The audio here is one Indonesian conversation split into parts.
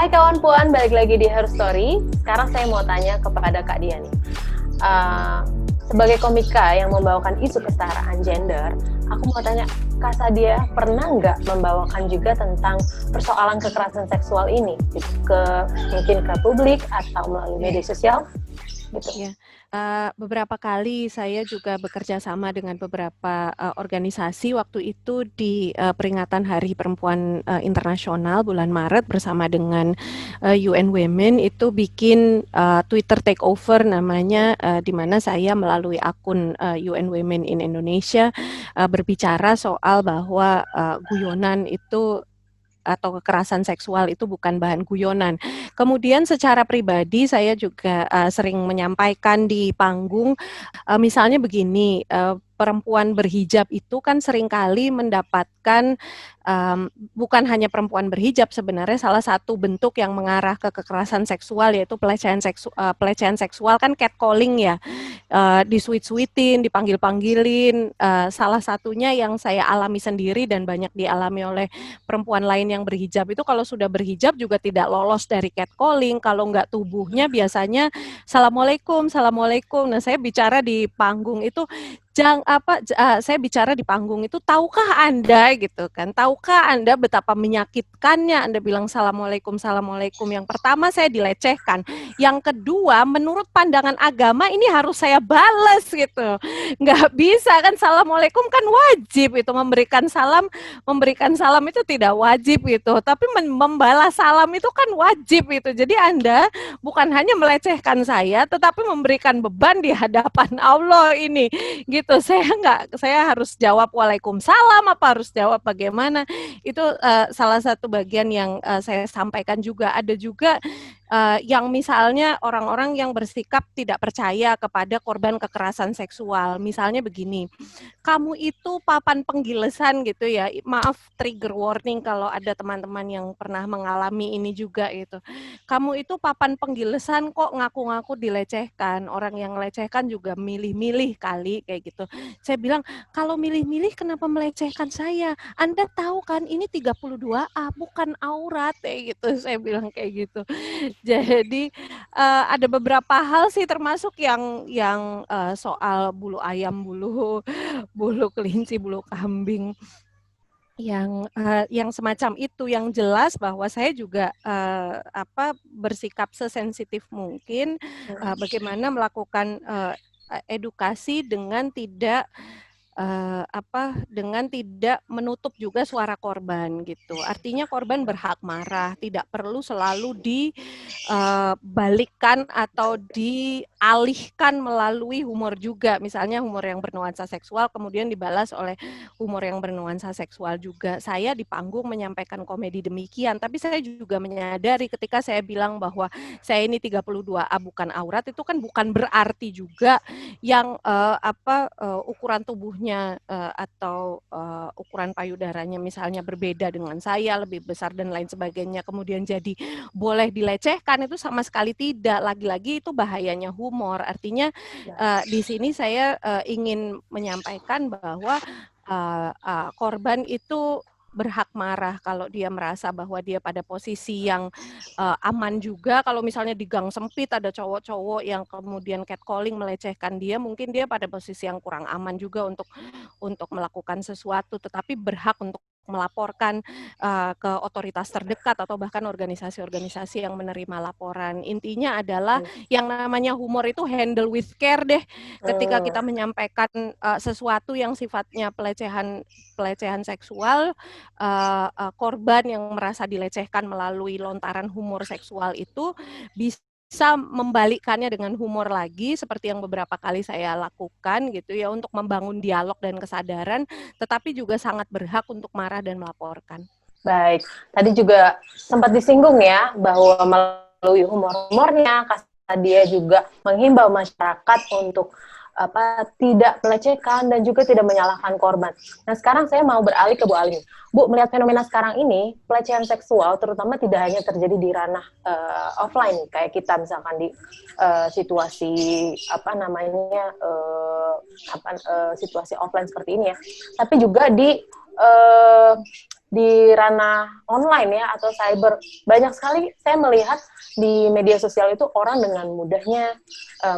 Hai kawan Puan, balik lagi di Her Story. Sekarang saya mau tanya kepada Kak Dia nih. Sebagai komika yang membawakan isu kesetaraan gender, aku mau tanya, Kak Sadia pernah nggak membawakan juga tentang persoalan kekerasan seksual ini mungkin ke publik atau melalui media sosial? Gitu. Ya, beberapa kali saya juga bekerja sama dengan beberapa organisasi waktu itu di peringatan Hari Perempuan Internasional bulan Maret bersama dengan UN Women itu bikin Twitter takeover namanya, di mana saya melalui akun UN Women in Indonesia berbicara soal bahwa guyonan itu atau kekerasan seksual itu bukan bahan guyonan. Kemudian secara pribadi saya juga sering menyampaikan di panggung, misalnya begini, perempuan berhijab itu kan seringkali mendapatkan, bukan hanya perempuan berhijab sebenarnya salah satu bentuk yang mengarah ke kekerasan seksual yaitu pelecehan seksual kan catcalling ya, disuit-suitin, dipanggil-panggilin, salah satunya yang saya alami sendiri dan banyak dialami oleh perempuan lain yang berhijab itu kalau sudah berhijab juga tidak lolos dari catcalling, kalau nggak tubuhnya biasanya Assalamualaikum, Assalamualaikum. Nah saya bicara di panggung itu, saya bicara di panggung itu, tahukah Anda gitu kan, tahukah Anda betapa menyakitkannya Anda bilang Assalamualaikum, Assalamualaikum. Yang pertama saya dilecehkan, yang kedua menurut pandangan agama ini harus saya balas gitu, nggak bisa kan, Assalamualaikum kan wajib itu, memberikan salam itu tidak wajib gitu, tapi membalas salam itu kan wajib itu. Jadi Anda bukan hanya melecehkan saya, tetapi memberikan beban di hadapan Allah ini, gitu. Saya harus jawab Waalaikumsalam, apa harus jawab bagaimana? Itu salah satu bagian yang saya sampaikan juga. Ada juga yang misalnya orang-orang yang bersikap tidak percaya kepada korban kekerasan seksual. Misalnya begini, kamu itu papan penggilesan gitu ya, maaf trigger warning kalau ada teman-teman yang pernah mengalami ini juga gitu. Kamu itu papan penggilesan kok ngaku-ngaku dilecehkan, orang yang melecehkan juga milih-milih kali kayak gitu. Saya bilang, kalau milih-milih kenapa melecehkan saya? Anda tahu kan ini 32A bukan aurat kayak gitu, saya bilang kayak gitu. Jadi ada beberapa hal sih termasuk yang soal bulu ayam, bulu kelinci, bulu kambing yang semacam itu, yang jelas bahwa saya juga bersikap sesensitif mungkin bagaimana melakukan edukasi dengan tidak menutup juga suara korban gitu. Artinya korban berhak marah, tidak perlu selalu dibalikkan atau dialihkan melalui humor juga. Misalnya humor yang bernuansa seksual kemudian dibalas oleh humor yang bernuansa seksual juga. Saya di panggung menyampaikan komedi demikian, tapi saya juga menyadari ketika saya bilang bahwa saya ini 32A bukan aurat, itu kan bukan berarti juga yang ukuran tubuhnya atau ukuran payudaranya misalnya berbeda dengan saya, lebih besar dan lain sebagainya, kemudian jadi boleh dilecehkan, itu sama sekali tidak. Lagi-lagi itu bahayanya humor. Artinya di sini saya ingin menyampaikan bahwa korban itu berhak marah kalau dia merasa bahwa dia pada posisi yang aman juga. Kalau misalnya di gang sempit ada cowok-cowok yang kemudian catcalling melecehkan dia, mungkin dia pada posisi yang kurang aman juga untuk melakukan sesuatu, tetapi berhak untuk melaporkan ke otoritas terdekat atau bahkan organisasi-organisasi yang menerima laporan. Intinya adalah yang namanya humor itu handle with care deh. Ketika kita menyampaikan sesuatu yang sifatnya pelecehan seksual, korban yang merasa dilecehkan melalui lontaran humor seksual itu bisa membalikkannya dengan humor lagi, seperti yang beberapa kali saya lakukan gitu ya, untuk membangun dialog dan kesadaran, tetapi juga sangat berhak untuk marah dan melaporkan. Baik, tadi juga sempat disinggung ya bahwa melalui humor-humornya Kak Sadia juga menghimbau masyarakat untuk tidak melecehkan dan juga tidak menyalahkan korban. Nah sekarang saya mau beralih ke Bu Alim. Bu, melihat fenomena sekarang ini, pelecehan seksual terutama tidak hanya terjadi di ranah offline kayak kita misalkan di situasi situasi offline seperti ini ya, tapi juga di di ranah online ya atau cyber. Banyak sekali saya melihat di media sosial itu orang dengan mudahnya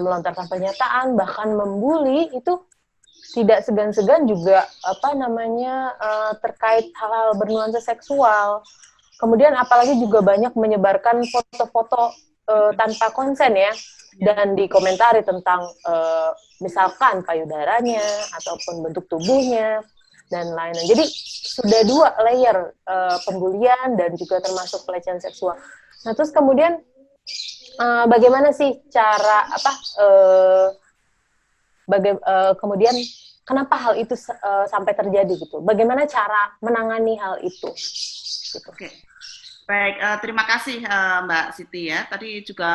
melontarkan pernyataan, bahkan membuli itu tidak segan-segan juga terkait hal-hal bernuansa seksual. Kemudian apalagi juga banyak menyebarkan foto-foto tanpa konsen ya, dan dikomentari tentang misalkan payudaranya ataupun bentuk tubuhnya dan lainnya. Jadi sudah 2 layer pembulian dan juga termasuk pelecehan seksual. Nah terus kemudian bagaimana sih cara kemudian kenapa hal itu sampai terjadi gitu? Bagaimana cara menangani hal itu? Gitu. Oke, baik. Terima kasih Mbak Siti ya. Tadi juga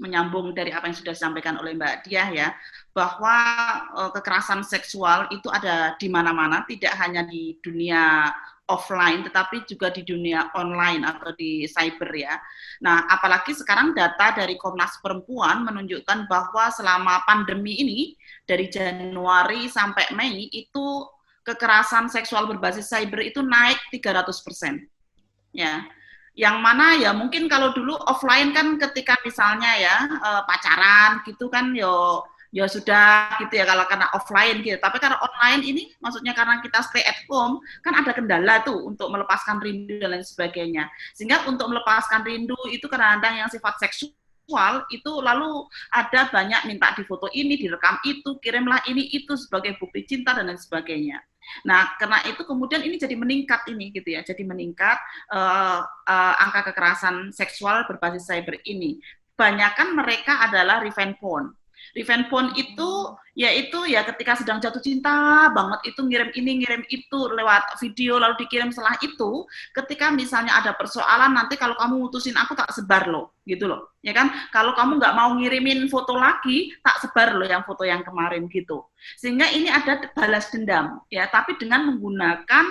menyambung dari apa yang sudah disampaikan oleh Mbak Diah ya, bahwa kekerasan seksual itu ada di mana-mana, tidak hanya di dunia offline, tetapi juga di dunia online atau di cyber ya. Nah, apalagi sekarang data dari Komnas Perempuan menunjukkan bahwa selama pandemi ini, dari Januari sampai Mei, itu kekerasan seksual berbasis cyber itu naik 300%. Ya, yang mana ya mungkin kalau dulu offline kan ketika misalnya ya pacaran gitu kan ya sudah gitu ya kalau karena offline gitu. Tapi karena online ini maksudnya karena kita stay at home kan ada kendala tuh untuk melepaskan rindu dan lain sebagainya. Sehingga untuk melepaskan rindu itu kadang-kadang yang sifat seksual itu lalu ada banyak minta difoto ini, direkam itu, kirimlah ini itu sebagai bukti cinta dan lain sebagainya. Nah, karena itu kemudian ini jadi meningkat ini gitu ya, jadi meningkat angka kekerasan seksual berbasis cyber ini. Banyakan mereka adalah revenge porn. Revenge porn itu yaitu ya ketika sedang jatuh cinta banget itu ngirim ini ngirim itu lewat video lalu dikirim setelah itu ketika misalnya ada persoalan nanti kalau kamu mutusin aku tak sebar loh gitu loh ya kan kalau kamu nggak mau ngirimin foto lagi tak sebar loh yang foto yang kemarin gitu sehingga ini ada balas dendam ya tapi dengan menggunakan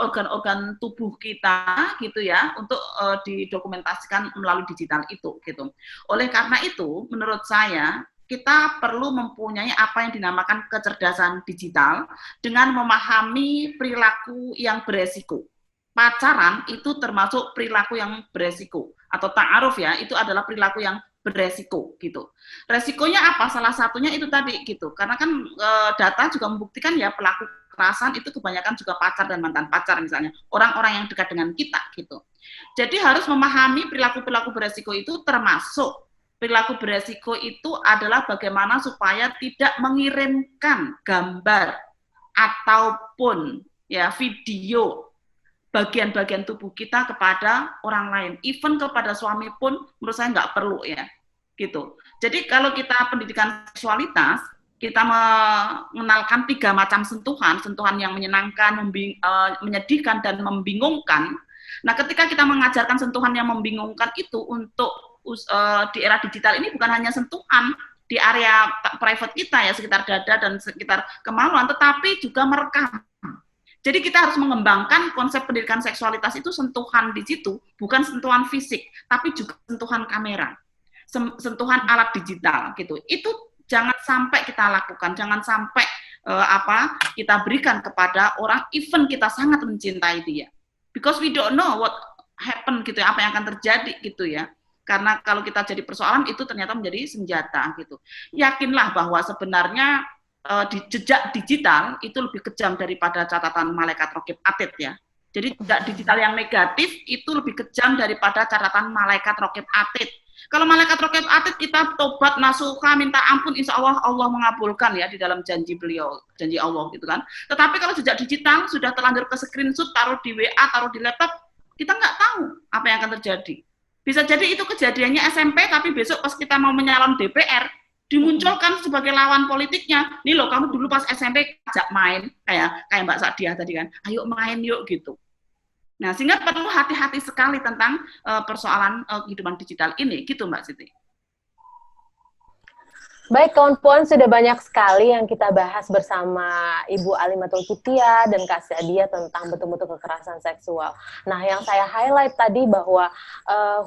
organ-organ tubuh kita gitu ya untuk didokumentasikan melalui digital itu gitu. Oleh karena itu menurut saya kita perlu mempunyai apa yang dinamakan kecerdasan digital dengan memahami perilaku yang beresiko. Pacaran itu termasuk perilaku yang beresiko atau ta'aruf ya, itu adalah perilaku yang beresiko gitu. Resikonya apa? Salah satunya itu tadi gitu. Karena kan data juga membuktikan ya pelaku kekerasan itu kebanyakan juga pacar dan mantan pacar misalnya. Orang-orang yang dekat dengan kita gitu. Jadi harus memahami perilaku-perilaku beresiko itu termasuk perilaku beresiko itu adalah bagaimana supaya tidak mengirimkan gambar ataupun ya video bagian-bagian tubuh kita kepada orang lain, even kepada suami pun menurut saya nggak perlu ya, gitu. Jadi kalau kita pendidikan seksualitas, kita mengenalkan 3 macam sentuhan, sentuhan yang menyenangkan, menyedihkan dan membingungkan. Nah, ketika kita mengajarkan sentuhan yang membingungkan itu untuk di era digital ini bukan hanya sentuhan di area private kita ya sekitar dada dan sekitar kemaluan, tetapi juga merekam. Jadi kita harus mengembangkan konsep pendidikan seksualitas itu sentuhan di situ, bukan sentuhan fisik, tapi juga sentuhan kamera, sentuhan alat digital gitu. Itu jangan sampai kita lakukan, jangan sampai kita berikan kepada orang even kita sangat mencintai dia. Because we don't know what happen gitu ya, apa yang akan terjadi gitu ya. Karena kalau kita jadi persoalan itu ternyata menjadi senjata gitu. Yakinlah bahwa sebenarnya di jejak digital itu lebih kejam daripada catatan malaikat raqib atid ya. Jadi jejak digital yang negatif itu lebih kejam daripada catatan malaikat raqib atid. Kalau malaikat raqib atid kita tobat nasuha minta ampun insya Allah Allah mengabulkan ya di dalam janji beliau, janji Allah gitu kan. Tetapi kalau jejak digital sudah terlanjur ke screenshot, taruh di WA, taruh di laptop, kita nggak tahu apa yang akan terjadi. Bisa jadi itu kejadiannya SMP, tapi besok pas kita mau menyalon DPR, dimunculkan sebagai lawan politiknya. Nih loh, kamu dulu pas SMP ajak main, kayak Mbak Sadiah tadi kan, ayo main yuk gitu. Nah, sehingga perlu hati-hati sekali tentang persoalan kehidupan digital ini, gitu Mbak Siti. Baik kawan puan, sudah banyak sekali yang kita bahas bersama Ibu Alimatul Kitia dan Kak Sadia tentang bentuk-bentuk kekerasan seksual. Nah, yang saya highlight tadi bahwa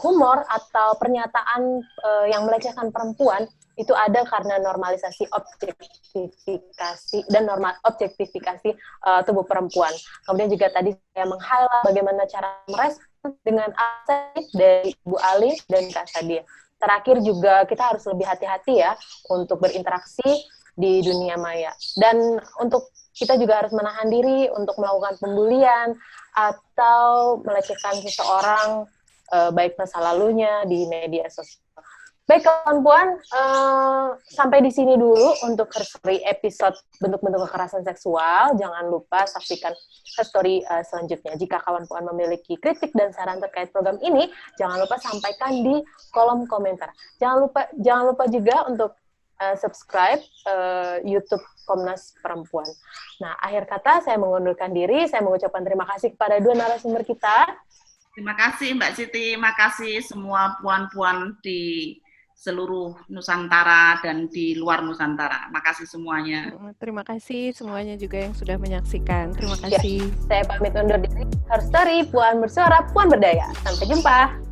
humor atau pernyataan yang melecehkan perempuan itu ada karena normalisasi objektifikasi dan objektifikasi tubuh perempuan. Kemudian juga tadi saya meng-highlight bagaimana cara merespon dengan aset dari Ibu Ali dan Kak Sadia. Terakhir juga kita harus lebih hati-hati ya untuk berinteraksi di dunia maya. Dan untuk kita juga harus menahan diri untuk melakukan pembulian atau melecehkan seseorang baik masa lalunya di media sosial. Baik kawan puan, sampai di sini dulu untuk Herstory episode bentuk-bentuk kekerasan seksual. Jangan lupa saksikan Herstory selanjutnya. Jika kawan puan memiliki kritik dan saran terkait program ini, jangan lupa sampaikan di kolom komentar. Jangan lupa juga untuk subscribe YouTube Komnas Perempuan. Nah, akhir kata saya mengundurkan diri. Saya mengucapkan terima kasih kepada dua narasumber kita. Terima kasih Mbak Siti, terima kasih semua puan-puan di seluruh Nusantara dan di luar Nusantara. Makasih semuanya. Terima kasih semuanya juga yang sudah menyaksikan. Terima kasih. Ya, saya pamit undur diri. Herstory, puan bersuara, puan berdaya. Sampai jumpa.